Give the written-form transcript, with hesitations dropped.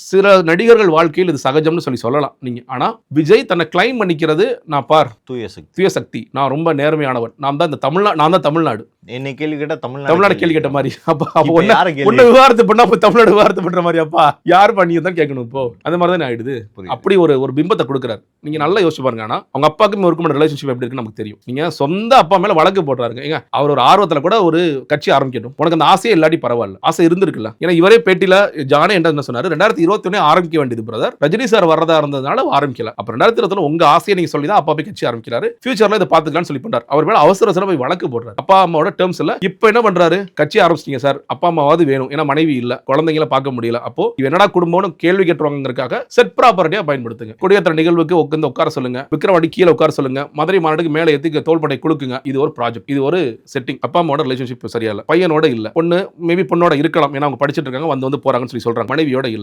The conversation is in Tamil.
சில நடிகர்கள் வாழ்க்கையில் இது சகஜம்னு சொல்லலாம் நீங்க. ஆனா விஜய் தன்னை கிளைம் பண்ணிக்கிறது, நான் பார் தூய சக்தி, நான் ரொம்ப நேர்மையானவன், நான் தான் தமிழ்நாடு. என்னை கேள்வி கேட்டா தமிழ்நாடு கேள்வி கேட்ட மாதிரி. இப்ப யாரை கேள்வி? ஒன்ன விவாதத்தை பண்ணா அப்ப தமிழ்நாடு விவாதத்தை பண்ற மாதிரி அப்பா யார் பண்ணி தான் கேட்கணும் இப்போ. அந்த மாதிரி தானே ஆயிடுது. அப்படி ஒரு பிம்பத்தை கொடுக்குறாரு. நீங்க நல்லா யோசிச்சு பாருங்க. ஆனா அவங்க அப்பாவுக்கும் இவருக்கும் ரிலேஷன்ஷிப் எப்படி இருக்குன்னு நமக்கு தெரியும். நீங்க சொந்த அப்பா மேல வழக்கு போடுறாருங்க. ஏங்க அவர் ஒரு ஆர்வத்துல கூட ஒரு கட்சி ஆரம்பிக்கட்டும், உனக்கு அந்த ஆசையே இல்லாட்டி பரவாயில்ல, ஆசை இருந்திருக்குல்ல. ஏன்னா இவரே பேட்டியில ஜானே என்ன சொன்னாரு, 2021 ஆரம்பிக்க வேண்டியது பிரதர், ரஜினி சார் வரதா இருந்ததுனால ஆரம்பிக்கல. அப்ப 2021 உங்க ஆசையை நீங்க சொல்லி தான் அப்பா போய் கட்சி ஆரம்பிக்கிறாரு, ஃபியூச்சர்ல இதை பாத்துக்கலாம்னு சொல்லி பண்றாரு. அவர் மேல அவசர போய் வழக்கு போடுறாரு. அப்பா அம்மாவோட டேர்ம்ஸ் இல்ல. இப்ப என்ன பண்றாரு, கட்சி ஆரம்பிச்சிட்டீங்க சார், அப்பா அம்மாவாவது வேணும், ஏன்னா மனைவி இல்ல, குழந்தைகளை பார்க்க முடியல, அப்போ இவ என்னடா குடும்பம்னு கேள்வி கேட்டுருவாங்கிறதுக்காக செட் ப்ராப்பர்ட்டியா பயன்படுத்துங்க. கொடியேற்ற நிகழ்வுக்கு உட்கார சொல்லுங்க, விக்ரவாண்டி கீழே உட்கார சொல்லுங்க, மதுரை மாநாட்டுக்கு மேலே ஏத்தி தோள்பட்டை குலுக்குங்க. இது ஒரு ப்ராஜெக்ட், இது ஒரு செட்டிங். அப்பா அம்மாவோட ரிலேஷன்ஷிப் சரியா இல்ல, பையனோட இல்ல, பொண்ணு மேபி பொண்ணோட இருக்கலாம், ஏன்னா அவங்க படிச்சிட்டு இருக்காங்க, வந்து போறாங்கன்னு சொல்லி சொல்றாங்க, மனைவியோட இல்ல.